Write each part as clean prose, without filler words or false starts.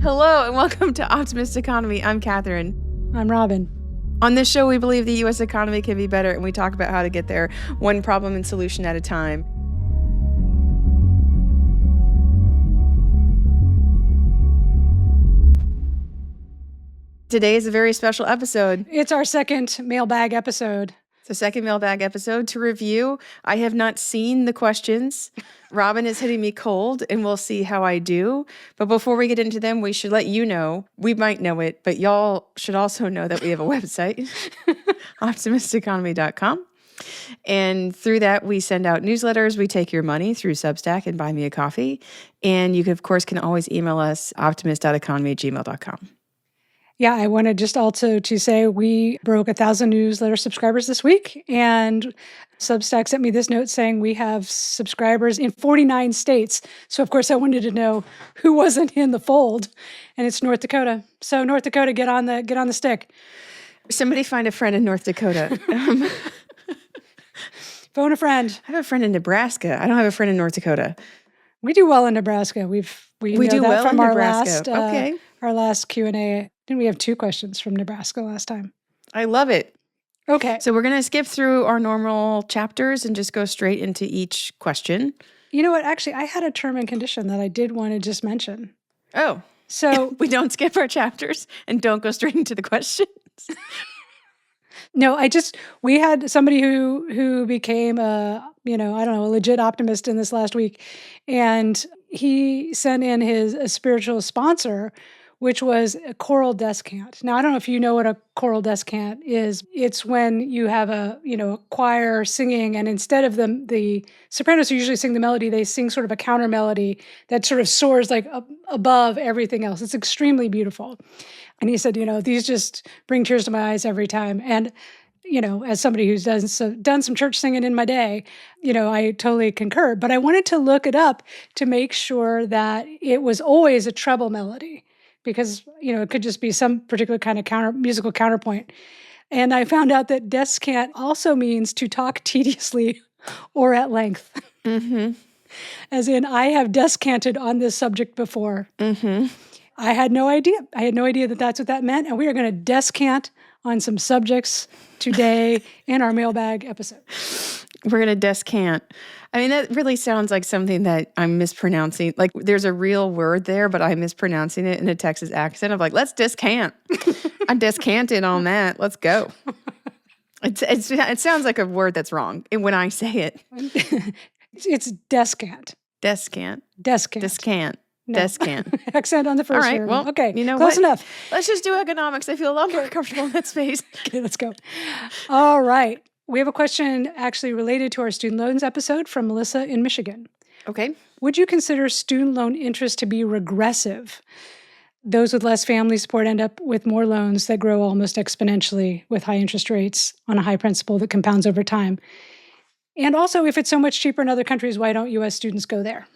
Hello and welcome to Optimist Economy. I'm Kathryn. I'm Robin. On this show, we believe the U.S. economy can be better, and we talk about how to get there one problem and solution at a time. Today is a very special episode. It's our second mailbag episode. It's the second mailbag episode to review. I have not seen the questions. Robin is hitting me cold, and we'll see how I do. But before we get into them, we should let you know, we might know it, but y'all should also know that we have a website, optimisteconomy.com. And through that, we send out newsletters. We take your money through Substack and Buy Me a Coffee. And you, of course, can always email us, optimist.economy@gmail.com. Yeah, I wanted just also to say we broke 1,000 newsletter subscribers this week, and Substack sent me this note saying we have subscribers in 49 states. So, of course, I wanted to know who wasn't in the fold, and it's North Dakota. So, North Dakota, get on the stick. Somebody find a friend in North Dakota. Phone a friend. I have a friend in Nebraska. I don't have a friend in North Dakota. We do well in Nebraska. We know do that well from in our Nebraska. last our last Q&A. Didn't we have 2 questions from Nebraska last time? I love it. Okay. So we're going to skip through our normal chapters and just go straight into each question. You know what? Actually, I had a term and condition that I did want to just mention. Oh. So we don't skip our chapters and don't go straight into the questions. No, we had somebody who became a legit optimist in this last week, and he sent in a spiritual sponsor, which was a choral descant. Now, I don't know if you know what a choral descant is. It's when you have a choir singing, and instead of the sopranos who usually sing the melody, they sing sort of a counter melody that sort of soars like above everything else. It's extremely beautiful. And he said, these just bring tears to my eyes every time. And, as somebody who's done some church singing in my day, I totally concur. But I wanted to look it up to make sure that it was always a treble melody, because, it could just be some particular kind of musical counterpoint. And I found out that descant also means to talk tediously or at length. Mm-hmm. As in, I have descanted on this subject before. Mm-hmm. I had no idea. I had no idea that that's what that meant. And we are going to descant on some subjects today in our mailbag episode. We're going to descant. I mean, that really sounds like something that I'm mispronouncing. Like there's a real word there, but I'm mispronouncing it in a Texas accent of like, let's descant. I descanted on that. Let's go. It sounds like a word that's wrong when I say it. It's descant. Descant. Descant. Descant. No. Descant. Accent on the first. All right. Well, okay. You know Close what? enough. Let's just do economics. I feel a lot more comfortable in that space. Okay, let's go. All right. We have a question actually related to our student loans episode from Melissa in Michigan. Okay. Would you consider student loan interest to be regressive? Those with less family support end up with more loans that grow almost exponentially with high interest rates on a high principal that compounds over time. And also, if it's so much cheaper in other countries, why don't U.S. students go there?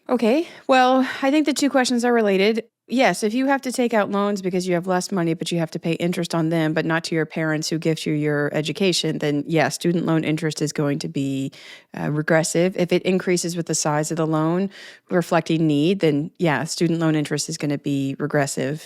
Okay. Well, I think the 2 questions are related. Yes, if you have to take out loans because you have less money, but you have to pay interest on them, but not to your parents who gift you your education, then yes, student loan interest is going to be regressive. If it increases with the size of the loan, reflecting need, then yeah, student loan interest is going to be regressive.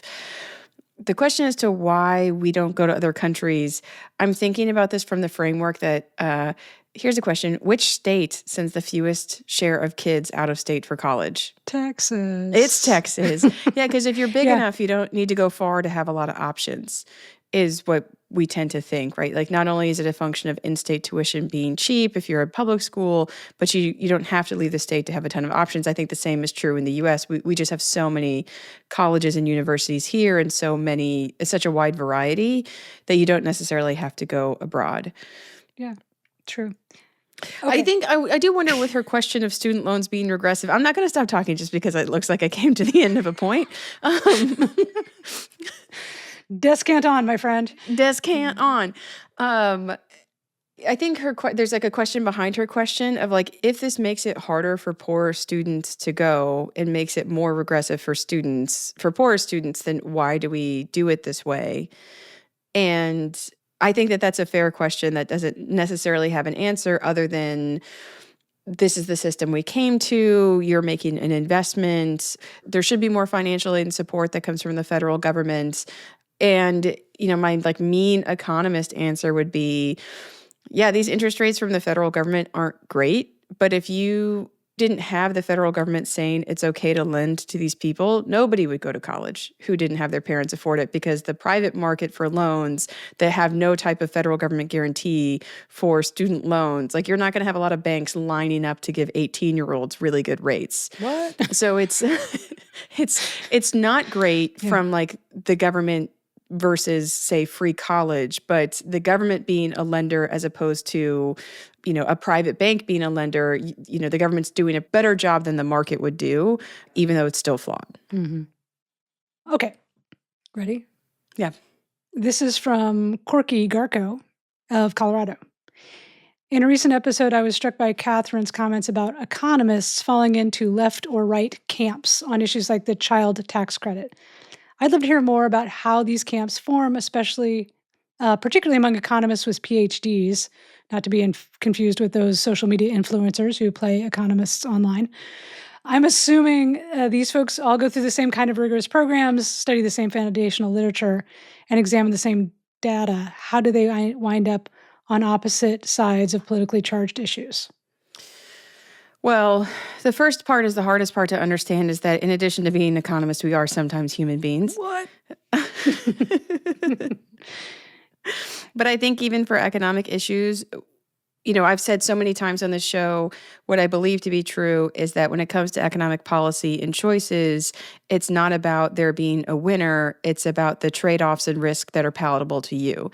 The question as to why we don't go to other countries, I'm thinking about this from the framework that here's a question. Which state sends the fewest share of kids out of state for college? Texas. It's Texas. Yeah, because if you're big enough, you don't need to go far to have a lot of options, is what we tend to think, right? Like not only is it a function of in-state tuition being cheap if you're a public school, but you don't have to leave the state to have a ton of options. I think the same is true in the U.S. We just have so many colleges and universities here and such a wide variety that you don't necessarily have to go abroad. Yeah, true. Okay. I think I do wonder with her question of student loans being regressive. I'm not going to stop talking just because it looks like I came to the end of a point. Descant on, my friend. Descant on. I think there's like a question behind her question of like, if this makes it harder for poorer students to go and makes it more regressive for poorer students, then why do we do it this way? And I think that that's a fair question that doesn't necessarily have an answer other than this is the system we came to. You're making an investment. There should be more financial aid and support that comes from the federal government. And, my mean economist answer would be, yeah, these interest rates from the federal government aren't great. But if you didn't have the federal government saying it's okay to lend to these people, nobody would go to college who didn't have their parents afford it, because the private market for loans that have no type of federal government guarantee for student loans, you're not going to have a lot of banks lining up to give 18-year-olds really good rates. What? So it's not great from the government versus, say, free college, but the government being a lender as opposed to, a private bank being a lender, the government's doing a better job than the market would do, even though it's still flawed. Mm-hmm. Okay. Ready? Yeah. This is from Corky Garco of Colorado. In a recent episode, I was struck by Kathryn's comments about economists falling into left or right camps on issues like the child tax credit. I'd love to hear more about how these camps form, particularly among economists with PhDs, not to be confused with those social media influencers who play economists online. I'm assuming these folks all go through the same kind of rigorous programs, study the same foundational literature, and examine the same data. How do they wind up on opposite sides of politically charged issues? Well, the first part is the hardest part to understand, is that in addition to being economists, we are sometimes human beings. What? But I think even for economic issues, I've said so many times on this show, what I believe to be true is that when it comes to economic policy and choices, it's not about there being a winner. It's about the trade-offs and risk that are palatable to you.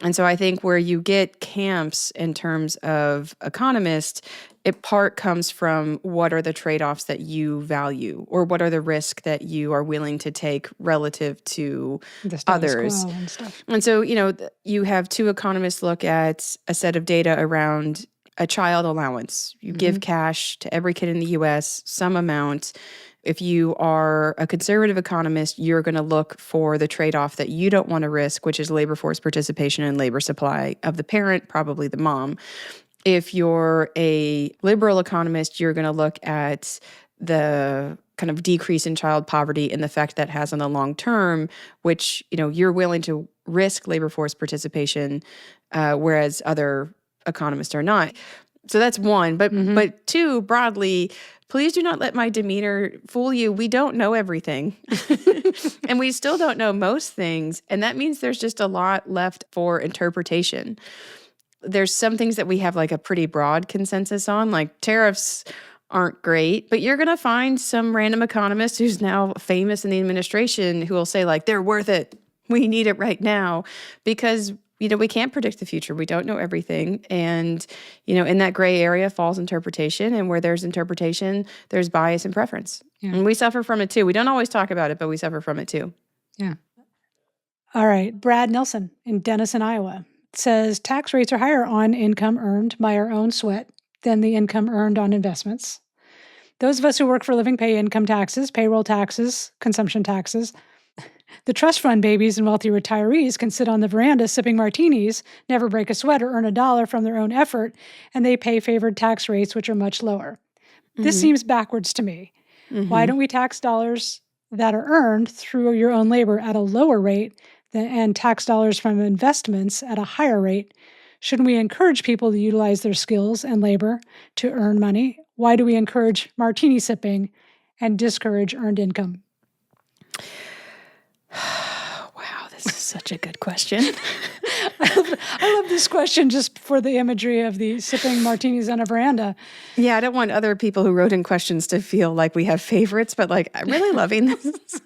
And so I think where you get camps in terms of economists, it part comes from what are the trade-offs that you value, or what are the risks that you are willing to take relative to The status others. quo and stuff. And so, you have two economists look at a set of data around a child allowance. You give cash to every kid in the U.S., some amount. If you are a conservative economist, you're going to look for the trade-off that you don't want to risk, which is labor force participation and labor supply of the parent, probably the mom. If you're a liberal economist, you're going to look at the kind of decrease in child poverty and the effect that has on the long term, which, you're willing to risk labor force participation, whereas other economists are not. So that's one. But two, broadly, please do not let my demeanor fool you. We don't know everything. And we still don't know most things. And that means there's just a lot left for interpretation. There's some things that we have a pretty broad consensus on, like tariffs aren't great, but you're going to find some random economist who's now famous in the administration who will say they're worth it. We need it right now, because we can't predict the future. We don't know everything. And, in that gray area falls interpretation. And where there's interpretation, there's bias and preference. Yeah. And we suffer from it too. We don't always talk about it, but we suffer from it too. Yeah. All right. Brad Nelson in Denison, Iowa says tax rates are higher on income earned by our own sweat than the income earned on investments. Those of us who work for a living pay income taxes, payroll taxes, consumption taxes. The trust fund babies and wealthy retirees can sit on the veranda sipping martinis, never break a sweat or earn a dollar from their own effort, and they pay favored tax rates, which are much lower. This seems backwards to me. Why don't we tax dollars that are earned through your own labor at a lower rate and tax dollars from investments at a higher rate? Shouldn't we encourage people to utilize their skills and labor to earn money? Why do we encourage martini sipping and discourage earned income? Wow, this is such a good question. I love this question just for the imagery of the sipping martinis on a veranda. Yeah, I don't want other people who wrote in questions to feel like we have favorites, but I'm really loving this.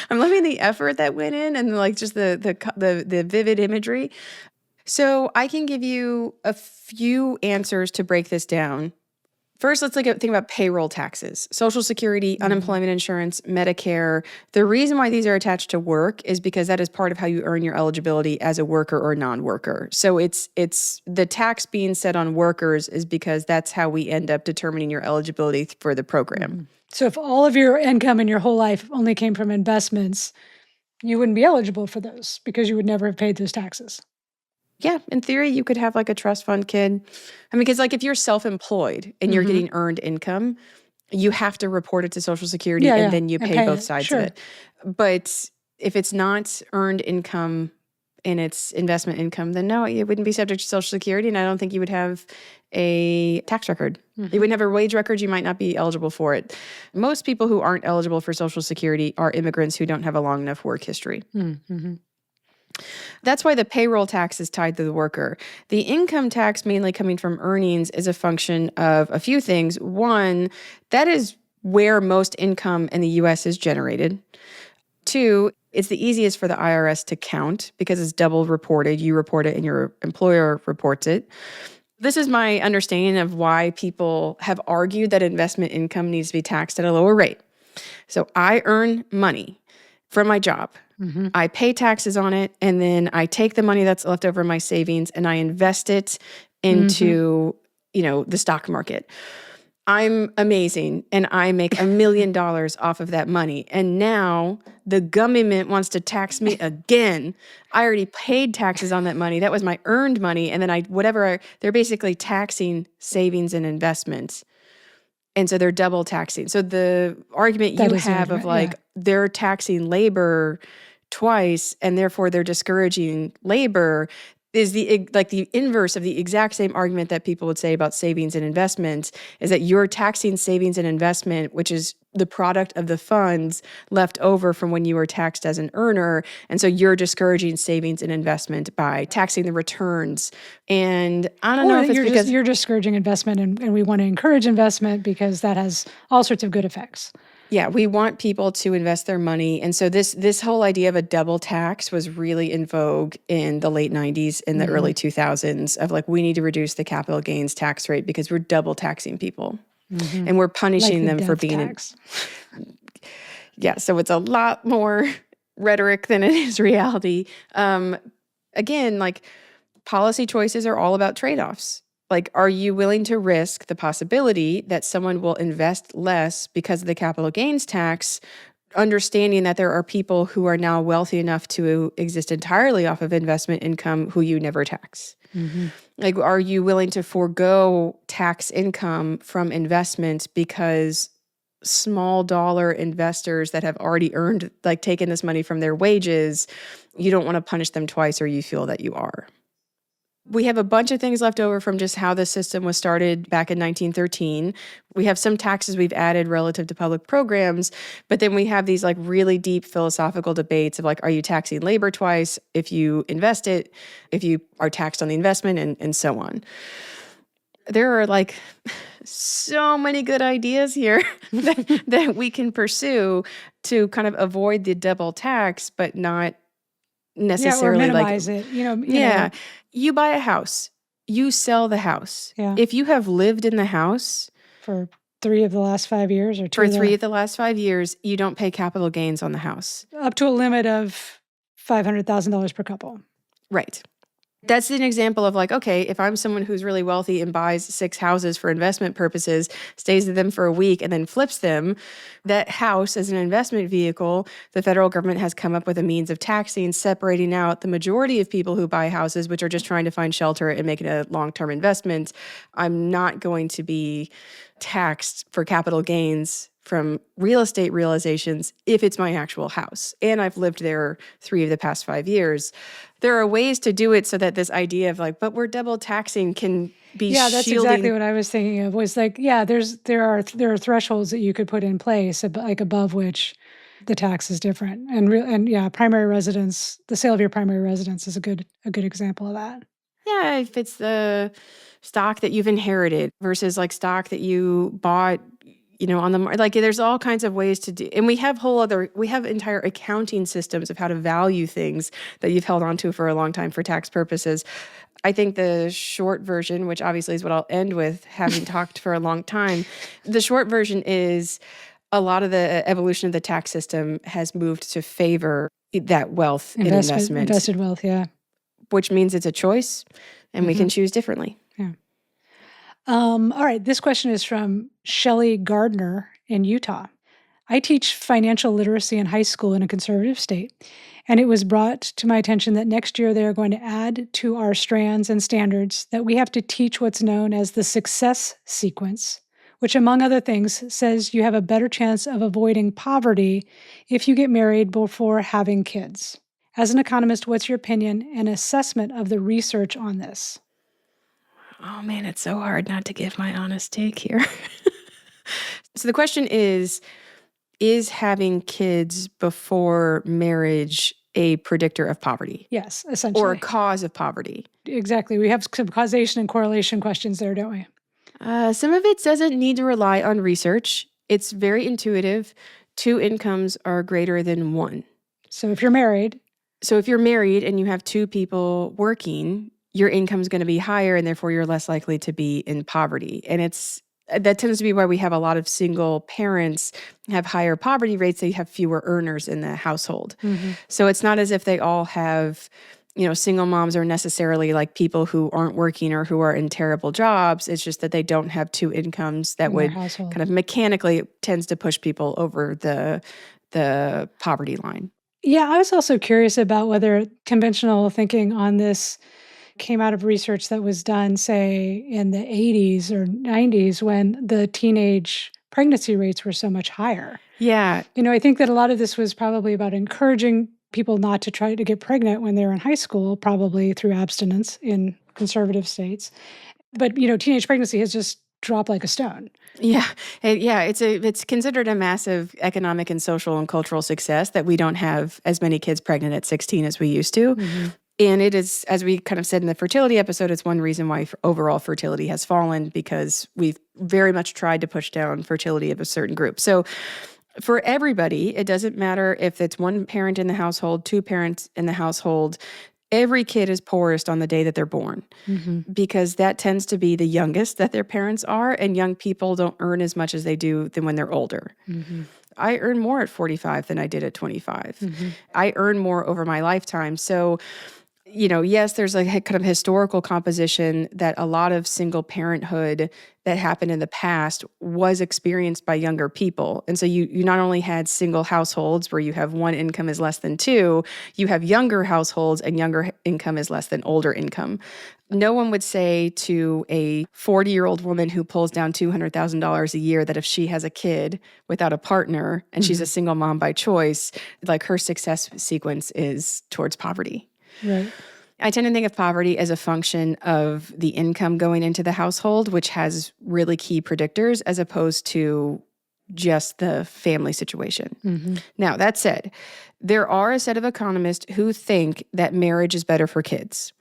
I'm loving the effort that went in and just the vivid imagery. So I can give you a few answers to break this down. First, let's think about payroll taxes, Social Security, unemployment insurance, Medicare. The reason why these are attached to work is because that is part of how you earn your eligibility as a worker or non-worker. So it's the tax being set on workers is because that's how we end up determining your eligibility for the program. So if all of your income in your whole life only came from investments, you wouldn't be eligible for those because you would never have paid those taxes. Yeah, in theory, you could have like a trust fund kid. I mean, because like if you're self-employed and you're getting earned income, you have to report it to Social Security and then you and pay pay both it. sides of Sure. it. But if it's not earned income and it's investment income, then no, it wouldn't be subject to Social Security. And I don't think you would have a tax record. You wouldn't have a wage record. You might not be eligible for it. Most people who aren't eligible for Social Security are immigrants who don't have a long enough work history. That's why the payroll tax is tied to the worker. The income tax, mainly coming from earnings, is a function of a few things. One, that is where most income in the U.S. is generated. Two, it's the easiest for the IRS to count because it's double reported. You report it and your employer reports it. This is my understanding of why people have argued that investment income needs to be taxed at a lower rate. So I earn money from my job. I pay taxes on it, and then I take the money that's left over in my savings and I invest it into, the stock market. I'm amazing, and I make $1 million off of that money. And now the government wants to tax me again. I already paid taxes on that money. That was my earned money. And then they're basically taxing savings and investments. And so they're double taxing. So the argument you have of they're taxing labor twice and therefore they're discouraging labor is the inverse of the exact same argument that people would say about savings and investments, is that you're taxing savings and investment, which is the product of the funds left over from when you were taxed as an earner. And so you're discouraging savings and investment by taxing the returns. And I don't know if it's because you're discouraging investment and we want to encourage investment because that has all sorts of good effects. Yeah, we want people to invest their money. And so this whole idea of a double tax was really in vogue in the late 90s and the early 2000s of we need to reduce the capital gains tax rate because we're double taxing people. And we're punishing them for being tax. Yeah, so it's a lot more rhetoric than it is reality. Again, policy choices are all about trade-offs. Are you willing to risk the possibility that someone will invest less because of the capital gains tax, understanding that there are people who are now wealthy enough to exist entirely off of investment income who you never tax? Are you willing to forego tax income from investments because small dollar investors that have already earned, taken this money from their wages, you don't want to punish them twice, or you feel that you are? We have a bunch of things left over from just how the system was started back in 1913. We have some taxes we've added relative to public programs, but then we have these really deep philosophical debates of are you taxing labor twice if you invest it, if you are taxed on the investment, and so on. There are so many good ideas here that we can pursue to kind of avoid the double tax, but not necessarily or minimize it. You buy a house, you sell the house. Yeah. If you have lived in the house for 3 of the last 5 years or 2 for 3 of the last 5 years, you don't pay capital gains on the house. Up to a limit of $500,000 per couple. Right. That's an example of okay, if I'm someone who's really wealthy and buys 6 houses for investment purposes, stays with them for a week and then flips them, that house as an investment vehicle, the federal government has come up with a means of taxing, separating out the majority of people who buy houses, which are just trying to find shelter and make it a long-term investment. I'm not going to be taxed for capital gains from real estate realizations if it's my actual house. And I've lived there 3 of the past 5 years. There are ways to do it so that this idea of but we're double taxing can be that's shielding. Exactly what I was thinking of, was there are thresholds that you could put in place above which the tax is different. And primary residence, the sale of your primary residence is a good example of that. Yeah, if it's the stock that you've inherited versus stock that you bought, on the there's all kinds of ways to do. And we have entire accounting systems of how to value things that you've held on to for a long time for tax purposes. I think the short version, which obviously is what I'll end with, having talked for a long time, the short version is a lot of the evolution of the tax system has moved to favor that wealth and investment. Invested wealth, yeah. Which means it's a choice, and we can choose differently. Yeah. All right. This question is from Shelley Gardner in Utah. I teach financial literacy in high school in a conservative state, and it was brought to my attention that next year they are going to add to our strands and standards that we have to teach what's known as the success sequence, which, among other things, says you have a better chance of avoiding poverty if you get married before having kids. As an economist, what's your opinion and assessment of the research on this? Oh man, it's so hard not to give my honest take here. So the question is having kids before marriage a predictor of poverty? Yes, essentially. Or a cause of poverty? Exactly. We have some causation and correlation questions there, don't we? Some of it doesn't need to rely on research. It's very intuitive. 2 incomes are greater than 1. So if you're married and you have 2 people working, your income is going to be higher, and therefore you're less likely to be in poverty. And that tends to be why we have a lot of single parents have higher poverty rates. They have fewer earners in the household. Mm-hmm. So it's not as if they all have, single moms are necessarily like people who aren't working or who are in terrible jobs. It's just that they don't have 2 incomes that would kind of mechanically tends to push people over the poverty line. Yeah, I was also curious about whether conventional thinking on this came out of research that was done, say, in the 80s or 90s when the teenage pregnancy rates were so much higher. Yeah. I think that a lot of this was probably about encouraging people not to try to get pregnant when they're in high school, probably through abstinence in conservative states. But, teenage pregnancy has just dropped like a stone. Yeah. It's considered a massive economic and social and cultural success that we don't have as many kids pregnant at 16 as we used to. Mm-hmm. And it is, as we kind of said in the fertility episode, it's one reason why overall fertility has fallen, because we've very much tried to push down fertility of a certain group. So for everybody, it doesn't matter if it's 1 parent in the household, 2 parents in the household, every kid is poorest on the day that they're born, mm-hmm. because that tends to be the youngest that their parents are, and young people don't earn as much as they do than when they're older. Mm-hmm. I earn more at 45 than I did at 25. Mm-hmm. I earn more over my lifetime. So yes, there's a kind of historical composition that a lot of single parenthood that happened in the past was experienced by younger people. And so you not only had single households where you have 1 income is less than 2, you have younger households and younger income is less than older income. No one would say to a 40-year-old woman who pulls down $200,000 a year that if she has a kid without a partner and mm-hmm. she's a single mom by choice, like her success sequence is towards poverty. Right. I tend to think of poverty as a function of the income going into the household, which has really key predictors, as opposed to just the family situation. Mm-hmm. Now, that said, there are a set of economists who think that marriage is better for kids,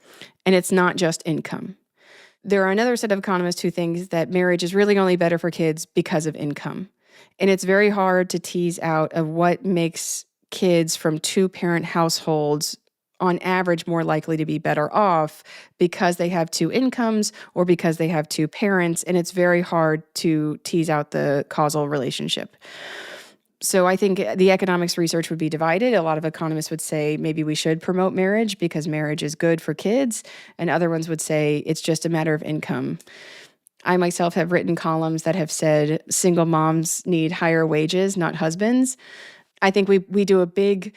and it's not just income. There are another set of economists who think that marriage is really only better for kids because of income. And it's very hard to tease out of what makes kids from 2-parent households on average more likely to be better off because they have 2 incomes or because they have 2 parents, and it's very hard to tease out the causal relationship. So I think the economics research would be divided. A lot of economists would say maybe we should promote marriage because marriage is good for kids, and other ones would say it's just a matter of income. I myself have written columns that have said single moms need higher wages, not husbands. I think we do a big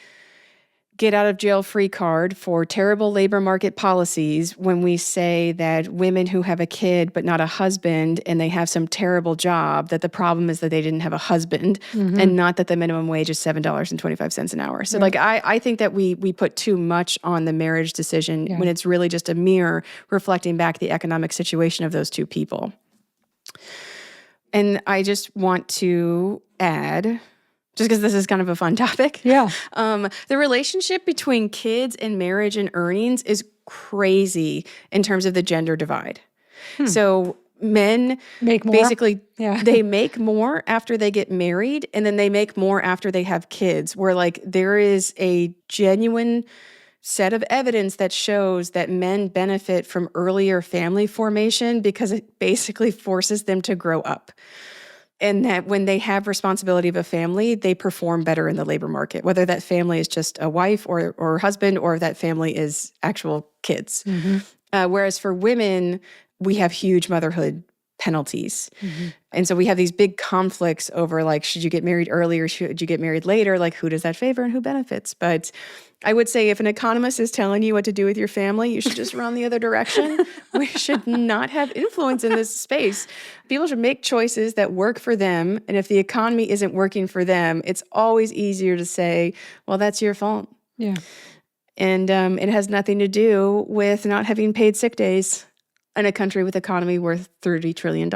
get out of jail free card for terrible labor market policies when we say that women who have a kid but not a husband and they have some terrible job, that the problem is that they didn't have a husband, mm-hmm. and not that the minimum wage is $7.25 an hour. So right. I think that we put too much on the marriage decision when it's really just a mirror reflecting back the economic situation of those 2 people. And I just want to add, just because this is kind of a fun topic. Yeah. The relationship between kids and marriage and earnings is crazy in terms of the gender divide. So men make more. Basically, they make more after they get married, and then they make more after they have kids, where there is a genuine set of evidence that shows that men benefit from earlier family formation because it basically forces them to grow up. And that when they have responsibility of a family, they perform better in the labor market, whether that family is just a wife or husband, or that family is actual kids. Mm-hmm. Whereas for women, we have huge motherhood penalties. And so we have these big conflicts over like, should you get married early or should you get married later? Like, who does that favor and who benefits? But I would say if an economist is telling you what to do with your family, you should just run the other direction. We should not have influence in this space. People should make choices that work for them. And if the economy isn't working for them, it's always easier to say, well, that's your fault. Yeah. And it has nothing to do with not having paid sick days in a country with economy worth $30 trillion.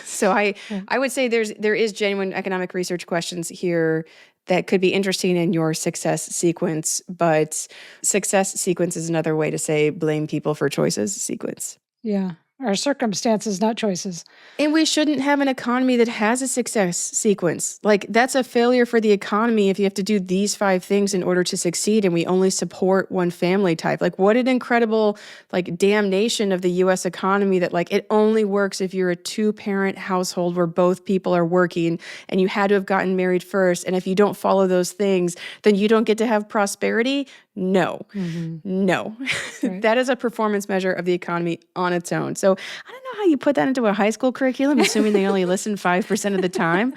So I would say there is genuine economic research questions here that could be interesting in your success sequence, but success sequence is another way to say blame people for choices sequence. Yeah. Our circumstances, not choices. And we shouldn't have an economy that has a success sequence. Like, that's a failure for the economy if you have to do these 5 things in order to succeed and we only support one family type. Like, what an incredible, like, damnation of the U.S. economy that, like, it only works if you're a 2-parent household where both people are working and you had to have gotten married first. And if you don't follow those things, then you don't get to have prosperity. No, no. Right. That is a performance measure of the economy on its own. So I don't know how you put that into a high school curriculum, assuming they only listen 5% of the time.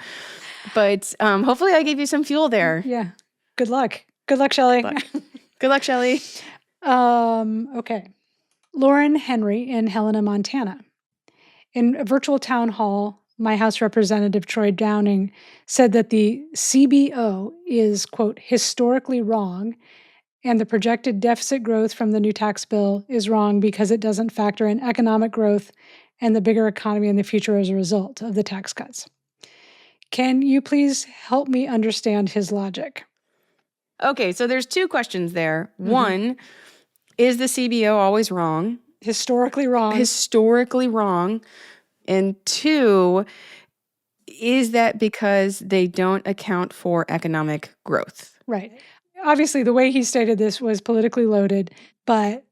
But hopefully I gave you some fuel there. Yeah. Good luck. Good luck, Shelley. Good luck, Shelley. Okay. Lauren Henry in Helena, Montana. In a virtual town hall, my House Representative Troy Downing said that the CBO is, quote, historically wrong, and the projected deficit growth from the new tax bill is wrong because it doesn't factor in economic growth and the bigger economy in the future as a result of the tax cuts. Can you please help me understand his logic? Okay, so there's 2 questions there. One, is the CBO always wrong? Historically wrong. Historically wrong. And 2, is that because they don't account for economic growth? Right. Obviously, the way he stated this was politically loaded, but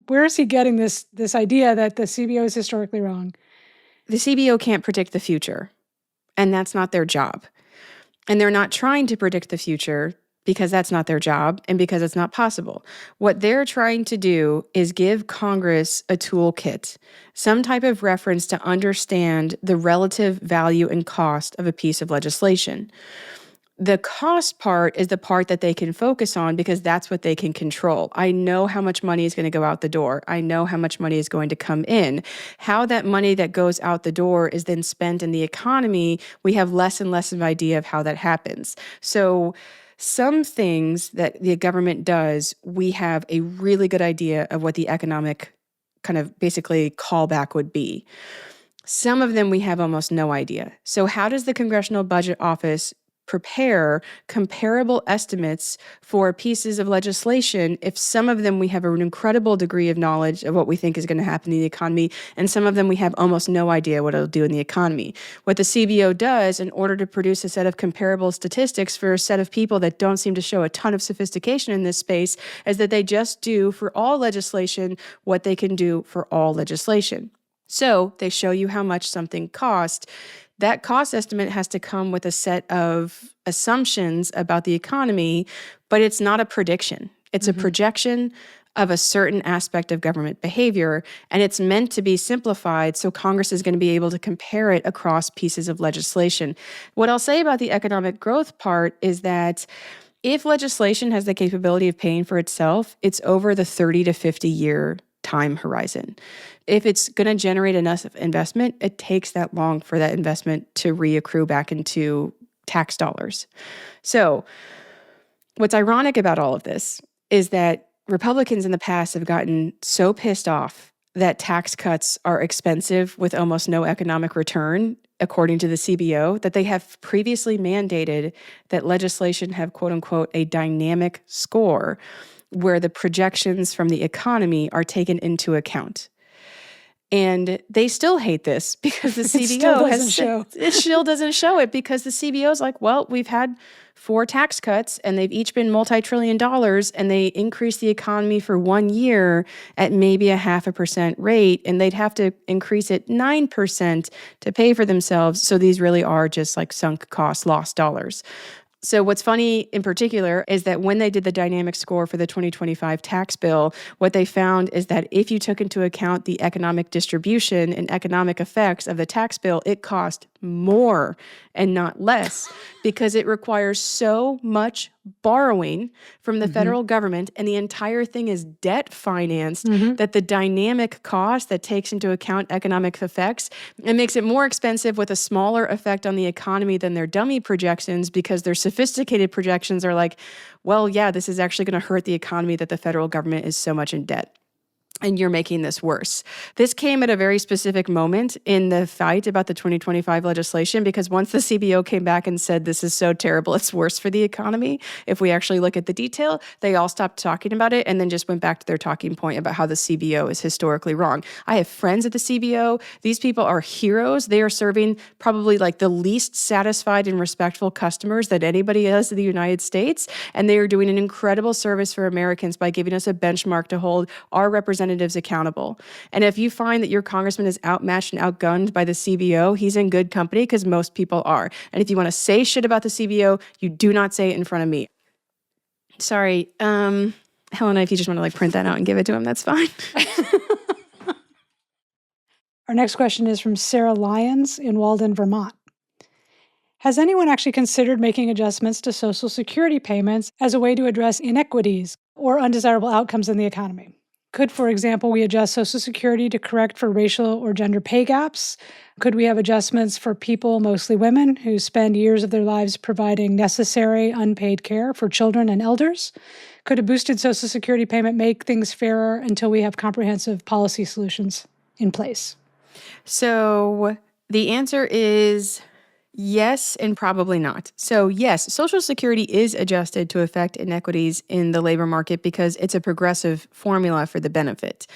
where is he getting this idea that the CBO is historically wrong? The CBO can't predict the future, and that's not their job. And they're not trying to predict the future because that's not their job and because it's not possible. What they're trying to do is give Congress a toolkit, some type of reference to understand the relative value and cost of a piece of legislation. The cost part is the part that they can focus on because that's what they can control. I know how much money is going to go out the door. I know how much money is going to come in. How that money that goes out the door is then spent in the economy, we have less and less of an idea of how that happens. So some things that the government does, we have a really good idea of what the economic kind of basically callback would be. Some of them we have almost no idea. So how does the Congressional Budget Office prepare comparable estimates for pieces of legislation if some of them we have an incredible degree of knowledge of what we think is going to happen in the economy, and some of them we have almost no idea what it'll do in the economy? What the CBO does in order to produce a set of comparable statistics for a set of people that don't seem to show a ton of sophistication in this space is that they just do for all legislation what they can do for all legislation. So they show you how much something costs. That cost estimate has to come with a set of assumptions about the economy, but it's not a prediction. It's a projection of a certain aspect of government behavior, and it's meant to be simplified so Congress is going to be able to compare it across pieces of legislation. What I'll say about the economic growth part is that if legislation has the capability of paying for itself, it's over the 30 to 50 year time horizon. If it's going to generate enough investment, it takes that long for that investment to reaccrue back into tax dollars. So what's ironic about all of this is that Republicans in the past have gotten so pissed off that tax cuts are expensive with almost no economic return, according to the CBO, that they have previously mandated that legislation have, quote unquote, a dynamic score where the projections from the economy are taken into account. And they still hate this because the CBO it still doesn't show it because the CBO is like, well, we've had 4 tax cuts and they've each been multi-trillion dollars and they increase the economy for 1 year at maybe a 0.5% rate, and they'd have to increase it 9% to pay for themselves. So these really are just like sunk cost, lost dollars. So what's funny in particular is that when they did the dynamic score for the 2025 tax bill, what they found is that if you took into account the economic distribution and economic effects of the tax bill, it cost more and not less because it requires so much borrowing from the federal government, and the entire thing is debt financed, that the dynamic cost that takes into account economic effects, it makes it more expensive with a smaller effect on the economy than their dummy projections, because their sophisticated projections are like, well, yeah, this is actually going to hurt the economy that the federal government is so much in debt. And you're making this worse. This came at a very specific moment in the fight about the 2025 legislation, because once the CBO came back and said, this is so terrible, it's worse for the economy, if we actually look at the detail, they all stopped talking about it and then just went back to their talking point about how the CBO is historically wrong. I have friends at the CBO. These people are heroes. They are serving probably like the least satisfied and respectful customers that anybody has in the United States. And they are doing an incredible service for Americans by giving us a benchmark to hold our representatives accountable. And if you find that your congressman is outmatched and outgunned by the CBO, he's in good company, because most people are. And if you want to say shit about the CBO, you do not say it in front of me. Sorry, Helena, if you just want to like print that out and give it to him, that's fine. Our next question is from Sarah Lyons in Walden, Vermont. Has anyone actually considered making adjustments to Social Security payments as a way to address inequities or undesirable outcomes in the economy? Could, for example, we adjust Social Security to correct for racial or gender pay gaps? Could we have adjustments for people, mostly women, who spend years of their lives providing necessary unpaid care for children and elders? Could a boosted Social Security payment make things fairer until we have comprehensive policy solutions in place? So the answer is yes, and probably not. So yes, Social Security is adjusted to affect inequities in the labor market because it's a progressive formula for the benefit.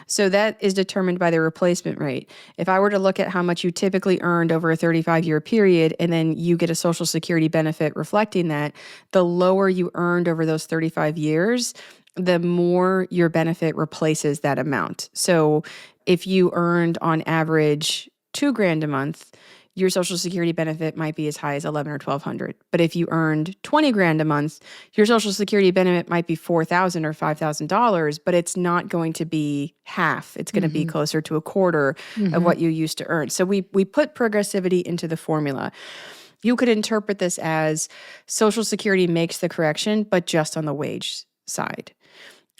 So that is determined by the replacement rate. If I were to look at how much you typically earned over a 35-year period, and then you get a Social Security benefit reflecting that, the lower you earned over those 35 years, the more your benefit replaces that amount. So if you earned on average $2,000 a month, your Social Security benefit might be as high as $1,100 or $1,200. But if you earned $20,000 a month, your Social Security benefit might be $4,000 or $5,000, but it's not going to be half. It's going to be closer to a quarter of what you used to earn. So we put progressivity into the formula. You could interpret this as Social Security makes the correction, but just on the wage side.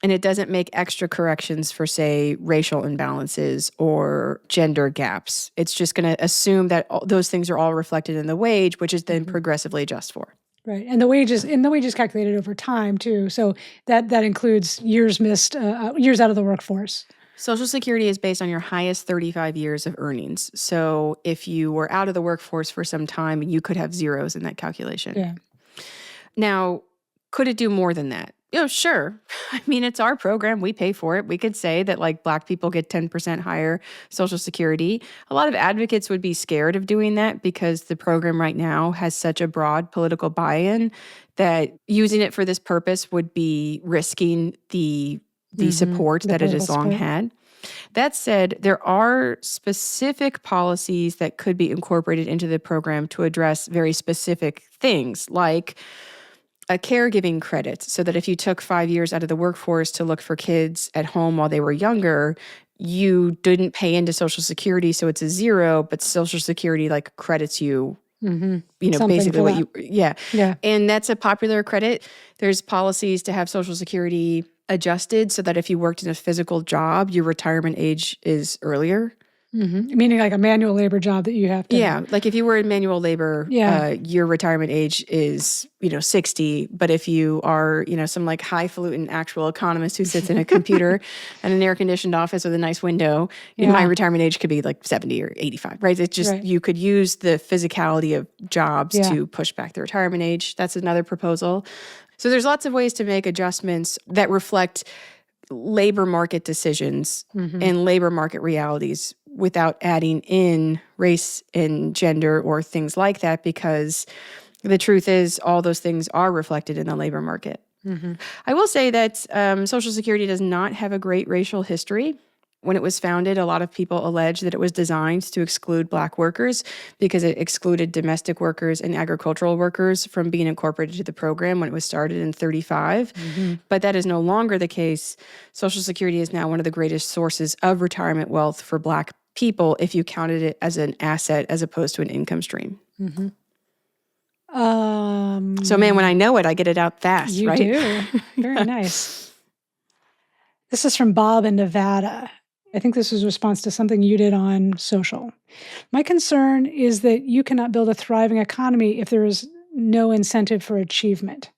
And it doesn't make extra corrections for, say, racial imbalances or gender gaps. It's just going to assume that those things are all reflected in the wage, which is then progressively adjusted for. Right. And the wages calculated over time, too. So that includes years missed, years out of the workforce. Social Security is based on your highest 35 years of earnings. So if you were out of the workforce for some time, you could have zeros in that calculation. Yeah. Now, could it do more than that? Sure. I mean, it's our program. We pay for it. We could say that like Black people get 10% higher Social Security. A lot of advocates would be scared of doing that because the program right now has such a broad political buy-in that using it for this purpose would be risking the support that it has long had. That said, there are specific policies that could be incorporated into the program to address very specific things, like a caregiving credit, so that if you took 5 years out of the workforce to look for kids at home while they were younger, you didn't pay into Social Security, so it's a zero, but Social Security like credits you, basically what yeah. And that's a popular credit. There's policies to have Social Security adjusted so that if you worked in a physical job, your retirement age is earlier. Meaning like a manual labor job that you have to... Yeah, like if you were in manual labor, your retirement age is, 60. But if you are, some like highfalutin actual economist who sits in a computer and an air-conditioned office with a nice window, my retirement age could be like 70 or 85, right? It's just, you could use the physicality of jobs to push back the retirement age. That's another proposal. So there's lots of ways to make adjustments that reflect labor market decisions and labor market realities without adding in race and gender or things like that, because the truth is all those things are reflected in the labor market. I will say that Social Security does not have a great racial history. When it was founded, a lot of people alleged that it was designed to exclude Black workers because it excluded domestic workers and agricultural workers from being incorporated to the program when it was started in 1935. But that is no longer the case. Social Security is now one of the greatest sources of retirement wealth for Black people if you counted it as an asset as opposed to an income stream. So, man, when I know it, I get it out fast, You right? do. Very nice. This is from Bob in Nevada. I think this was a response to something you did on social. My concern is that you cannot build a thriving economy if there is no incentive for achievement.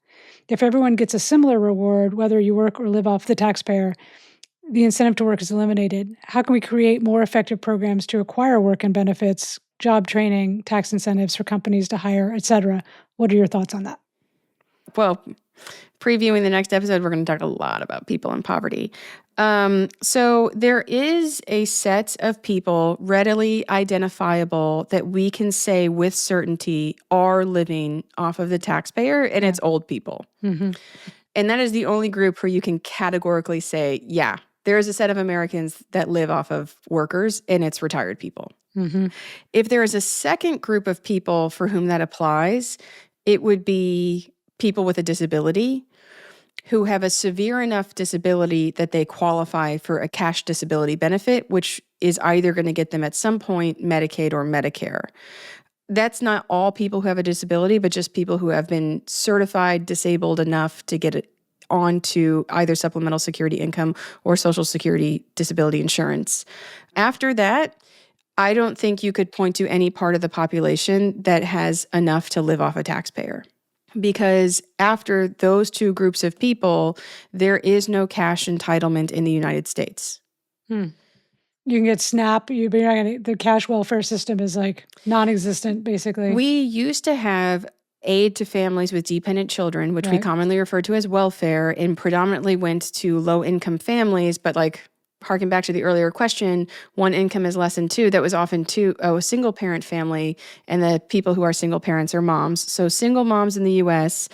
If everyone gets a similar reward, whether you work or live off the taxpayer, the incentive to work is eliminated. How can we create more effective programs to acquire work and benefits, job training, tax incentives for companies to hire, et cetera? What are your thoughts on that? Well, previewing the next episode, we're going to talk a lot about people in poverty. So there is a set of people readily identifiable that we can say with certainty are living off of the taxpayer, and it's old people. And that is the only group where you can categorically say, yeah, there is a set of Americans that live off of workers, and it's retired people. If there is a second group of people for whom that applies, it would be people with a disability who have a severe enough disability that they qualify for a cash disability benefit, which is either going to get them at some point Medicaid or Medicare. That's not all people who have a disability, but just people who have been certified disabled enough to get it onto either supplemental security income or Social Security disability insurance. After that, I don't think you could point to any part of the population that has enough to live off a taxpayer. Because after those two groups of people, there is no cash entitlement in the United States. You can get SNAP, but you're not gonna, the cash welfare system is like non-existent, basically. We used to have aid to families with dependent children, which we commonly refer to as welfare, and predominantly went to low-income families, but like harking back to the earlier question, one income is less than two. That was often a single parent family, and the people who are single parents are moms. So single moms in the U.S.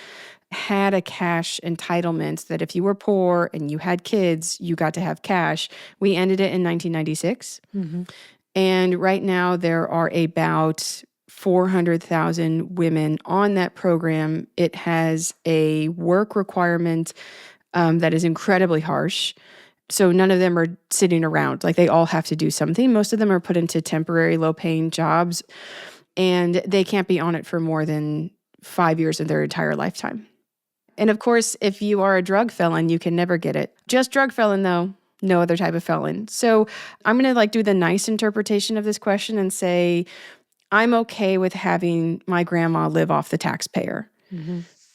had a cash entitlement that if you were poor and you had kids, you got to have cash. We ended it in 1996. And right now there are about 400,000 women on that program. It has a work requirement that is incredibly harsh. So none of them are sitting around. Like, they all have to do something. Most of them are put into temporary low-paying jobs, and they can't be on it for more than 5 years of their entire lifetime. And of course, if you are a drug felon, you can never get it. Just drug felon, though, no other type of felon. So I'm going to do the nice interpretation of this question and say, I'm okay with having my grandma live off the taxpayer.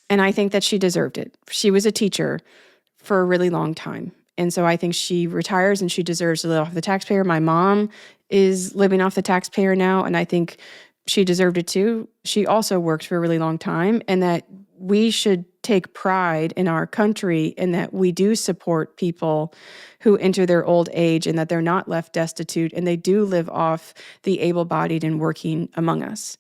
And I think that she deserved it. She was a teacher for a really long time. And so I think she retires and she deserves to live off the taxpayer. My mom is living off the taxpayer now, and I think she deserved it too. She also worked for a really long time, and that we should take pride in our country in that we do support people who enter their old age and that they're not left destitute and they do live off the able-bodied and working among us.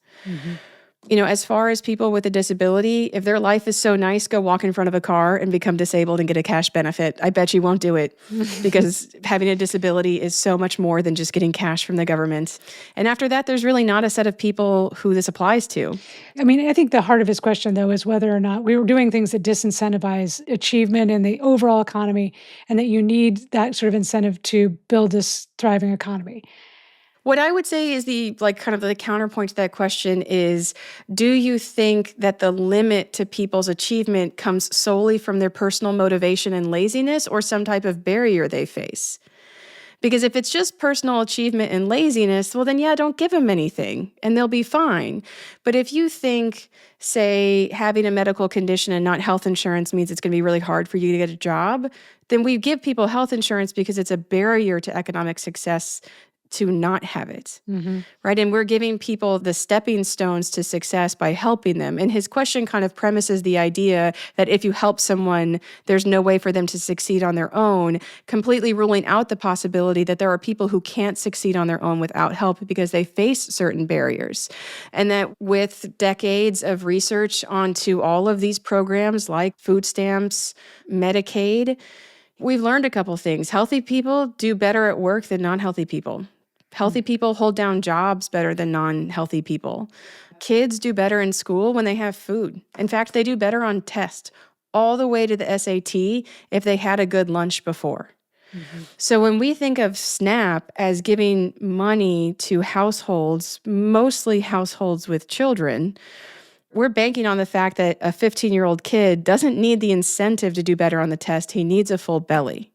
You know, as far as people with a disability, if their life is so nice, go walk in front of a car and become disabled and get a cash benefit. I bet you won't do it because having a disability is so much more than just getting cash from the government. And after that, there's really not a set of people who this applies to. I mean, I think the heart of his question, though, is whether or not we were doing things that disincentivize achievement in the overall economy, and that you need that sort of incentive to build this thriving economy. What I would say is the counterpoint to that question is, do you think that the limit to people's achievement comes solely from their personal motivation and laziness, or some type of barrier they face? Because if it's just personal achievement and laziness, well then yeah, don't give them anything and they'll be fine. But if you think, say, having a medical condition and not health insurance means it's going to be really hard for you to get a job, then we give people health insurance because it's a barrier to economic success to not have it, right? And we're giving people the stepping stones to success by helping them. And his question kind of premises the idea that if you help someone, there's no way for them to succeed on their own, completely ruling out the possibility that there are people who can't succeed on their own without help because they face certain barriers. And that with decades of research onto all of these programs like food stamps, Medicaid, We've learned a couple things. Healthy people do better at work than non-healthy people. Healthy people hold down jobs better than non-healthy people. Kids do better in school when they have food. In fact, they do better on tests all the way to the SAT if they had a good lunch before. So when we think of SNAP as giving money to households, mostly households with children, we're banking on the fact that a 15-year-old kid doesn't need the incentive to do better on the test. He needs a full belly.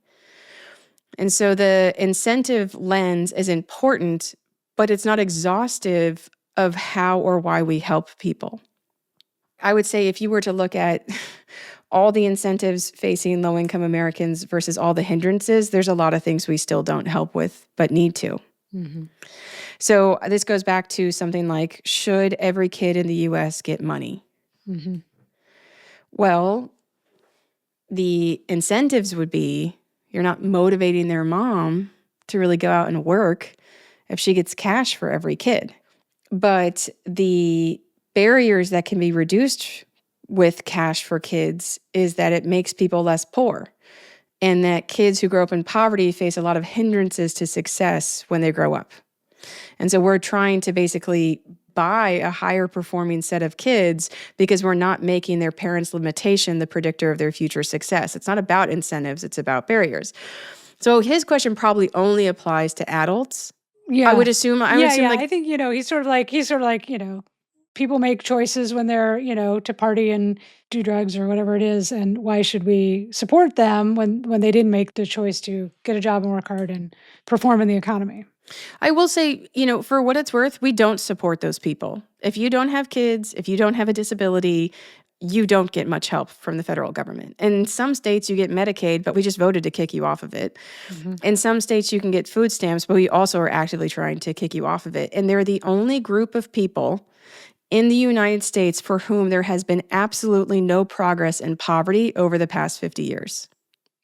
And so the incentive lens is important, but it's not exhaustive of how or why we help people. I would say if you were to look at all the incentives facing low-income Americans versus all the hindrances, there's a lot of things we still don't help with, but need to. So this goes back to something like, should every kid in the U.S. get money? Well, the incentives would be, you're not motivating their mom to really go out and work if she gets cash for every kid. But the barriers that can be reduced with cash for kids is that it makes people less poor, and that kids who grow up in poverty face a lot of hindrances to success when they grow up. And so we're trying to basically buy a higher performing set of kids because we're not making their parents' limitation the predictor of their future success. It's not about incentives, it's about barriers. So his question probably only applies to adults. Yeah. I would assume like, I think, he's sort of like, people make choices when they're, to party and do drugs or whatever it is. And why should we support them when they didn't make the choice to get a job and work hard and perform in the economy? I will say, for what it's worth, we don't support those people. If you don't have kids, if you don't have a disability, you don't get much help from the federal government. In some states, you get Medicaid, but we just voted to kick you off of it. In some states, you can get food stamps, but we also are actively trying to kick you off of it. And they're the only group of people in the United States for whom there has been absolutely no progress in poverty over the past 50 years.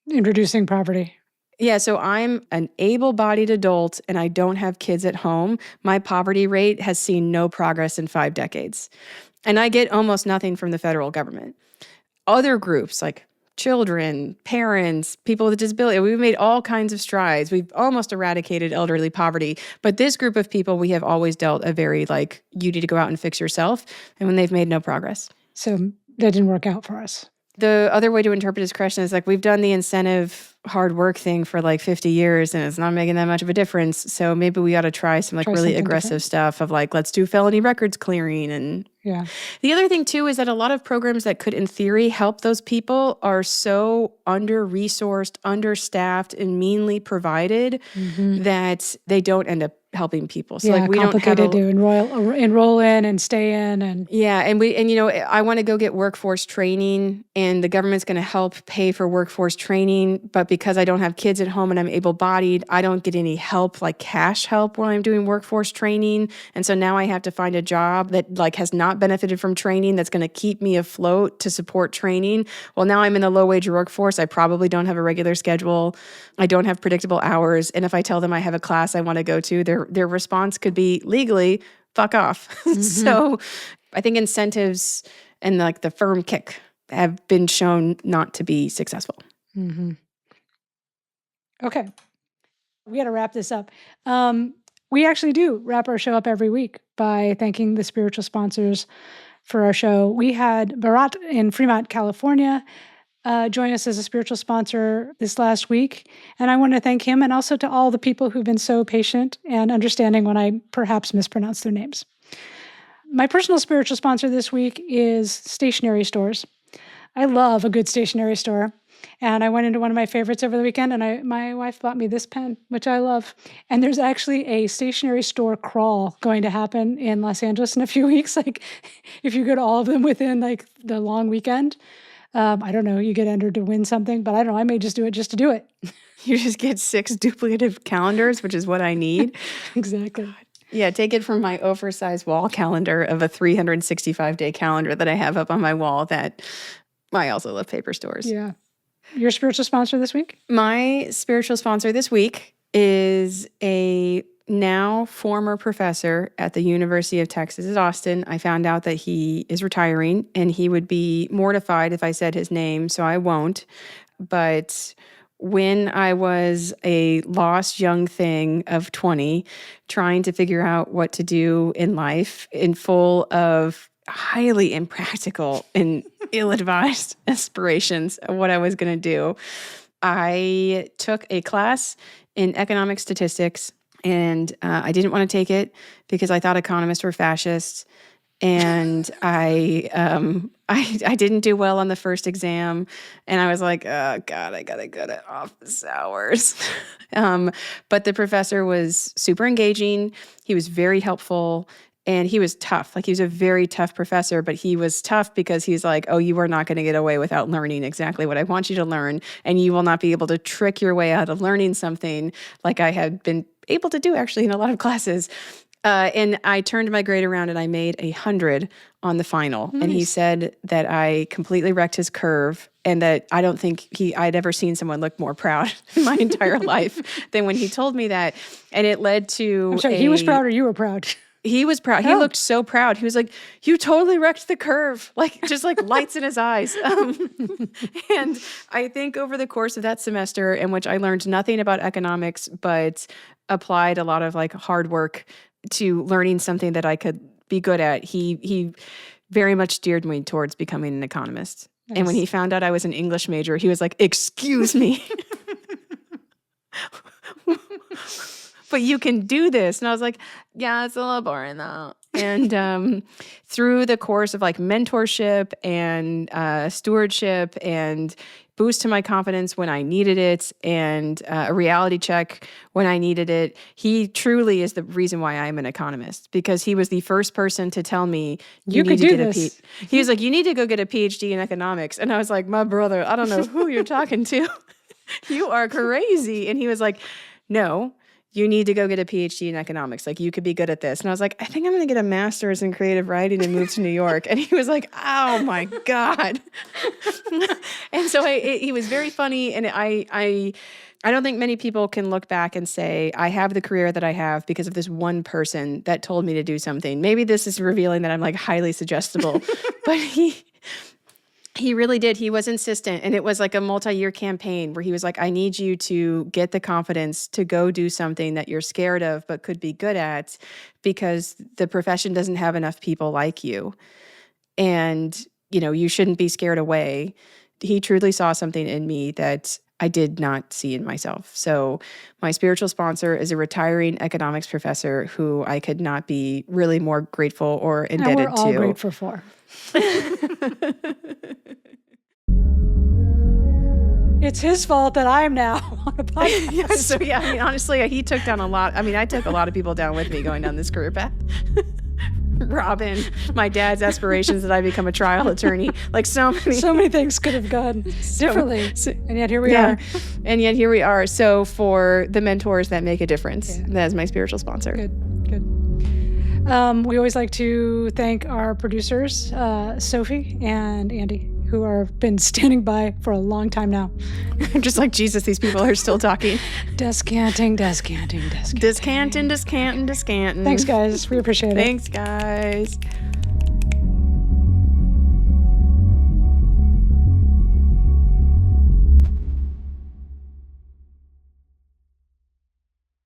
Introducing poverty. Yeah, so I'm an able-bodied adult and I don't have kids at home. My poverty rate has seen no progress in 5 decades. And I get almost nothing from the federal government. Other groups like children, parents, people with disability, we've made all kinds of strides. We've almost eradicated elderly poverty. But this group of people, we have always dealt a very you need to go out and fix yourself. And when they've made no progress. So that didn't work out for us. The other way to interpret his question is we've done the incentive hard work thing for 50 years and it's not making that much of a difference. So maybe we ought to try some really aggressive stuff of let's do felony records clearing. And yeah. The other thing too is that a lot of programs that could in theory help those people are so under-resourced, understaffed, and meanly provided that they don't end up helping people. So we don't have to enroll in and stay in and I want to go get workforce training and the government's going to help pay for workforce training, but because I don't have kids at home and I'm able-bodied, I don't get any help cash help while I'm doing workforce training. And so now I have to find a job that has not benefited from training that's going to keep me afloat to support training. Well, now I'm in the low-wage workforce. I probably don't have a regular schedule. I don't have predictable hours. And if I tell them I have a class I want to go to, their response could be legally, fuck off. So I think incentives and the firm kick have been shown not to be successful. Okay. We got to wrap this up. We actually do wrap our show up every week by thanking the spiritual sponsors for our show. We had Bharat in Fremont, California, join us as a spiritual sponsor this last week. And I want to thank him and also to all the people who've been so patient and understanding when I perhaps mispronounce their names. My personal spiritual sponsor this week is stationery stores. I love a good stationery store. And I went into one of my favorites over the weekend, and my wife bought me this pen, which I love. And there's actually a stationery store crawl going to happen in Los Angeles in a few weeks. If you go to all of them within the long weekend, I don't know, you get entered to win something, but I don't know, I may just do it just to do it. You just get 6 duplicative calendars, which is what I need. Exactly. Yeah, take it from my oversized wall calendar of a 365-day calendar that I have up on my wall that I also love paper stores. Yeah. Your spiritual sponsor this week? My spiritual sponsor this week is a now former professor at the University of Texas at Austin. I found out that he is retiring, and he would be mortified if I said his name, so I won't. But when I was a lost young thing of 20, trying to figure out what to do in life, in full of highly impractical and ill-advised aspirations of what I was going to do, I took a class in economic statistics, and I didn't want to take it because I thought economists were fascists. And I didn't do well on the first exam, and I was like, oh God, I gotta go to office hours. But the professor was super engaging. He was very helpful, and he was tough. Like, he was a very tough professor, but he was tough because he's like, oh, you are not going to get away without learning exactly what I want you to learn, and you will not be able to trick your way out of learning something like I had been able to do actually in a lot of classes. And I turned my grade around and I made 100 on the final. Nice. And he said that I completely wrecked his curve, and that I don't think I'd ever seen someone look more proud in my entire life than when he told me that. And it led to I'm sorry, he was proud or you were proud? He was proud. He looked so proud. He was like, you totally wrecked the curve. Like, just like lights in his eyes. And I think over the course of that semester, in which I learned nothing about economics, but applied a lot of like hard work to learning something that I could be good at, he very much steered me towards becoming an economist. Nice. And when he found out I was an English major, he was like, excuse me, but you can do this. And I was like, yeah, it's a little boring though. And through the course of like mentorship and stewardship and boost to my confidence when I needed it, and a reality check when I needed it, he truly is the reason why I'm an economist, because he was the first person to tell me, you need to get this. He was like, you need to go get a PhD in economics. And I was like, my brother, I don't know who you're talking to. You are crazy. And he was like, no, you need to go get a PhD in economics. Like, you could be good at this. And I was like, I think I'm going to get a master's in creative writing and move to New York. And he was like, oh my God. And so he was very funny. And I don't think many people can look back and say, I have the career that I have because of this one person that told me to do something. Maybe this is revealing that I'm like highly suggestible, but he really did. He was insistent. And it was like a multi-year campaign where he was like, I need you to get the confidence to go do something that you're scared of but could be good at, because the profession doesn't have enough people like you. And, you know, you shouldn't be scared away. He truly saw something in me that I did not see in myself. So my spiritual sponsor is a retiring economics professor who I could not be really more grateful or indebted to. And we're all grateful for. It's his fault that I'm now on a podcast. Yeah, I mean, honestly, he took down a lot. I mean, I took a lot of people down with me going down this career path. Robin, my dad's aspirations that I become a trial attorney. Like, so many things could have gone differently. And yet here we are. And yet here we are. So for the mentors that make a difference, that is my spiritual sponsor. Good. We always like to thank our producers, Sophie and Andy, who have been standing by for a long time now. Just like Jesus, these people are still talking. Descanting. Descanting. Thanks, guys. We appreciate it. Thanks, guys.